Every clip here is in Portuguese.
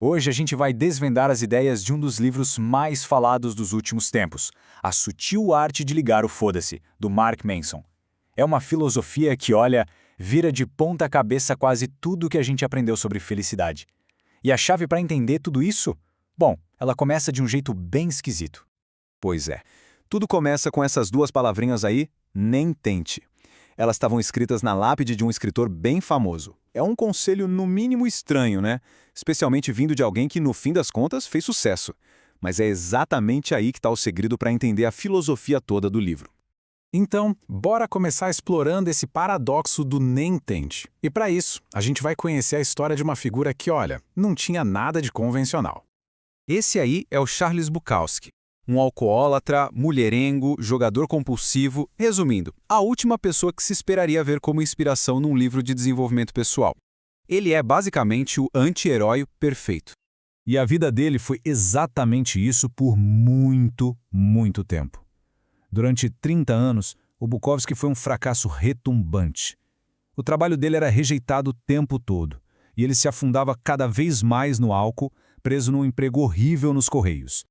Hoje a gente vai desvendar as ideias de um dos livros mais falados dos últimos tempos, A Sutil Arte de Ligar o Foda-se, do Mark Manson. É uma filosofia que, olha, vira de ponta cabeça quase tudo que a gente aprendeu sobre felicidade. E a chave para entender tudo isso? Bom, ela começa de um jeito bem esquisito. Pois é. Tudo começa com essas duas palavrinhas aí, nem tente. Elas estavam escritas na lápide de um escritor bem famoso. É um conselho no mínimo estranho, né? Especialmente vindo de alguém que, no fim das contas, fez sucesso. Mas é exatamente aí que está o segredo para entender a filosofia toda do livro. Então, bora começar explorando esse paradoxo do nem tente. E para isso, a gente vai conhecer a história de uma figura que, olha, não tinha nada de convencional. Esse aí é o Charles Bukowski. Um alcoólatra, mulherengo, jogador compulsivo, resumindo, a última pessoa que se esperaria ver como inspiração num livro de desenvolvimento pessoal. Ele é basicamente o anti-herói perfeito. E a vida dele foi exatamente isso por muito, muito tempo. Durante 30 anos, o Bukowski foi um fracasso retumbante. O trabalho dele era rejeitado o tempo todo, e ele se afundava cada vez mais no álcool, preso num emprego horrível nos Correios.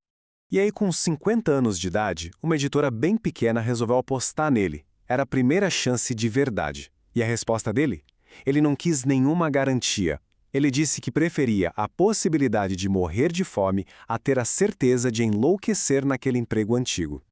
E aí, com 50 anos de idade, uma editora bem pequena resolveu apostar nele. Era a primeira chance de verdade. E a resposta dele? Ele não quis nenhuma garantia. Ele disse que preferia a possibilidade de morrer de fome a ter a certeza de enlouquecer naquele emprego antigo.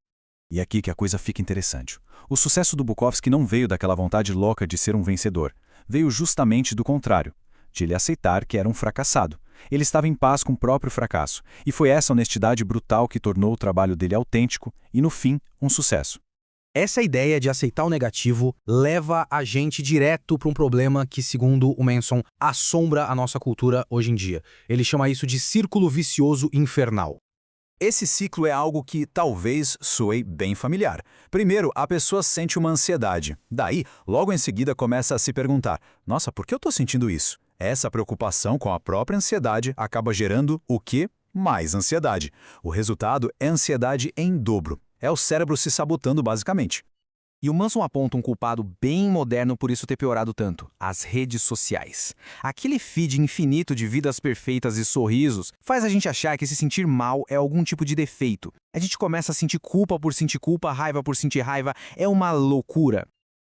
E aqui que a coisa fica interessante. O sucesso do Bukowski não veio daquela vontade louca de ser um vencedor. Veio justamente do contrário, de ele aceitar que era um fracassado. Ele estava em paz com o próprio fracasso, e foi essa honestidade brutal que tornou o trabalho dele autêntico e, no fim, um sucesso. Essa ideia de aceitar o negativo leva a gente direto para um problema que, segundo o Manson, assombra a nossa cultura hoje em dia. Ele chama isso de círculo vicioso infernal. Esse ciclo é algo que talvez soe bem familiar. Primeiro, a pessoa sente uma ansiedade. Daí, logo em seguida, começa a se perguntar: nossa, por que eu estou sentindo isso? Essa preocupação com a própria ansiedade acaba gerando o quê? Mais ansiedade. O resultado é ansiedade em dobro. É o cérebro se sabotando basicamente. E o Manson aponta um culpado bem moderno por isso ter piorado tanto: as redes sociais. Aquele feed infinito de vidas perfeitas e sorrisos faz a gente achar que se sentir mal é algum tipo de defeito. A gente começa a sentir culpa por sentir culpa, raiva por sentir raiva. É uma loucura.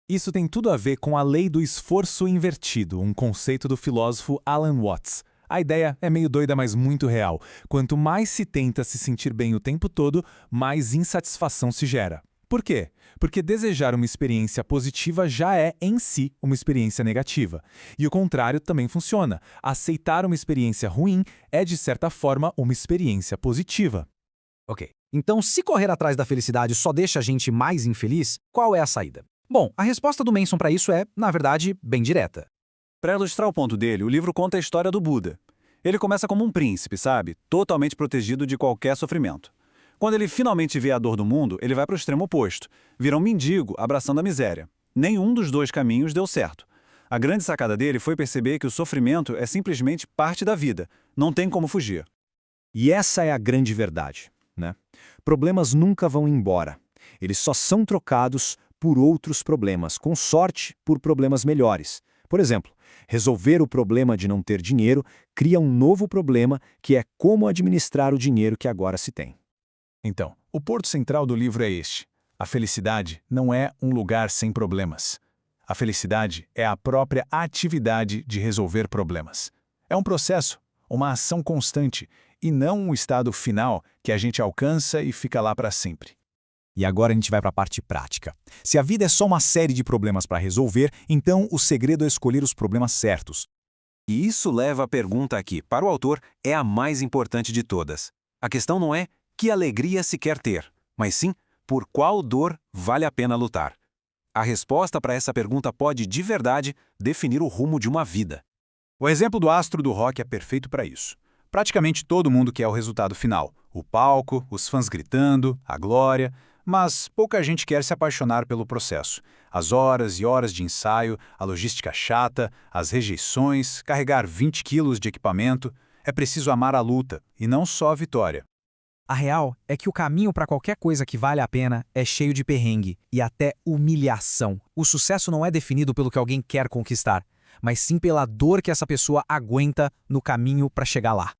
Isso tem tudo a ver com a lei do esforço invertido, um conceito do filósofo Alan Watts. A ideia é meio doida, mas muito real. Quanto mais se tenta se sentir bem o tempo todo, mais insatisfação se gera. Por quê? Porque desejar uma experiência positiva já é, em si, uma experiência negativa. E o contrário também funciona. Aceitar uma experiência ruim é, de certa forma, uma experiência positiva. Ok, então se correr atrás da felicidade só deixa a gente mais infeliz, qual é a saída? Bom, a resposta do Manson para isso é, na verdade, bem direta. Para ilustrar o ponto dele, o livro conta a história do Buda. Ele começa como um príncipe, sabe? Totalmente protegido de qualquer sofrimento. Quando ele finalmente vê a dor do mundo, ele vai para o extremo oposto. Vira um mendigo, abraçando a miséria. Nenhum dos dois caminhos deu certo. A grande sacada dele foi perceber que o sofrimento é simplesmente parte da vida. Não tem como fugir. E essa é a grande verdade, né? Problemas nunca vão embora. Eles só são trocados por outros problemas, com sorte por problemas melhores. Por exemplo, resolver o problema de não ter dinheiro cria um novo problema que é como administrar o dinheiro que agora se tem. Então, o ponto central do livro é este: a felicidade não é um lugar sem problemas. A felicidade é a própria atividade de resolver problemas. É um processo, uma ação constante, e não um estado final que a gente alcança e fica lá para sempre. E agora a gente vai para a parte prática. Se a vida é só uma série de problemas para resolver, então o segredo é escolher os problemas certos. E isso leva à pergunta aqui, para o autor, é a mais importante de todas. A questão não é que alegria se quer ter, mas sim por qual dor vale a pena lutar. A resposta para essa pergunta pode, de verdade, definir o rumo de uma vida. O exemplo do astro do rock é perfeito para isso. Praticamente todo mundo quer o resultado final. O palco, os fãs gritando, a glória, mas pouca gente quer se apaixonar pelo processo. As horas e horas de ensaio, a logística chata, as rejeições, carregar 20 quilos de equipamento. É preciso amar a luta, e não só a vitória. A real é que o caminho para qualquer coisa que vale a pena é cheio de perrengue e até humilhação. O sucesso não é definido pelo que alguém quer conquistar, mas sim pela dor que essa pessoa aguenta no caminho para chegar lá.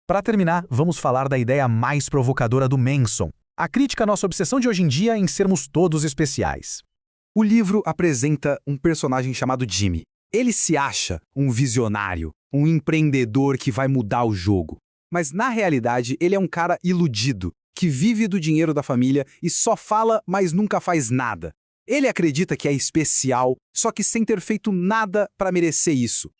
Para terminar, vamos falar da ideia mais provocadora do Manson, a crítica à nossa obsessão de hoje em dia em sermos todos especiais. O livro apresenta um personagem chamado Jimmy. Ele se acha um visionário, um empreendedor que vai mudar o jogo. Mas, na realidade, ele é um cara iludido, que vive do dinheiro da família e só fala, mas nunca faz nada. Ele acredita que é especial, só que sem ter feito nada para merecer isso.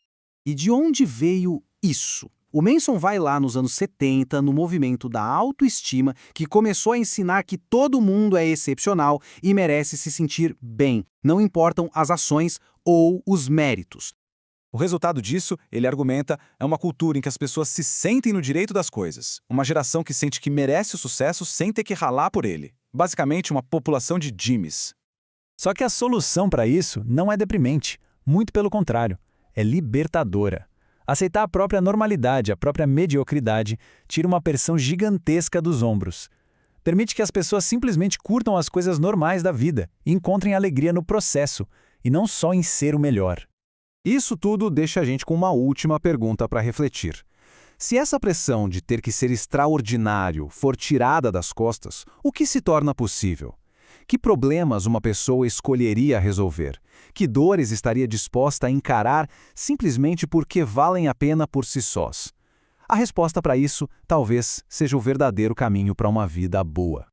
E de onde veio isso? O Manson vai lá nos anos 70, no movimento da autoestima, que começou a ensinar que todo mundo é excepcional e merece se sentir bem. Não importam as ações ou os méritos. O resultado disso, ele argumenta, é uma cultura em que as pessoas se sentem no direito das coisas. Uma geração que sente que merece o sucesso sem ter que ralar por ele. Basicamente, uma população de Jimmys. Só que a solução para isso não é deprimente, muito pelo contrário, é libertadora. Aceitar a própria normalidade, a própria mediocridade, tira uma pressão gigantesca dos ombros. Permite que as pessoas simplesmente curtam as coisas normais da vida e encontrem alegria no processo, e não só em ser o melhor. Isso tudo deixa a gente com uma última pergunta para refletir. Se essa pressão de ter que ser extraordinário for tirada das costas, o que se torna possível? Que problemas uma pessoa escolheria resolver? Que dores estaria disposta a encarar simplesmente porque valem a pena por si sós? A resposta para isso talvez seja o verdadeiro caminho para uma vida boa.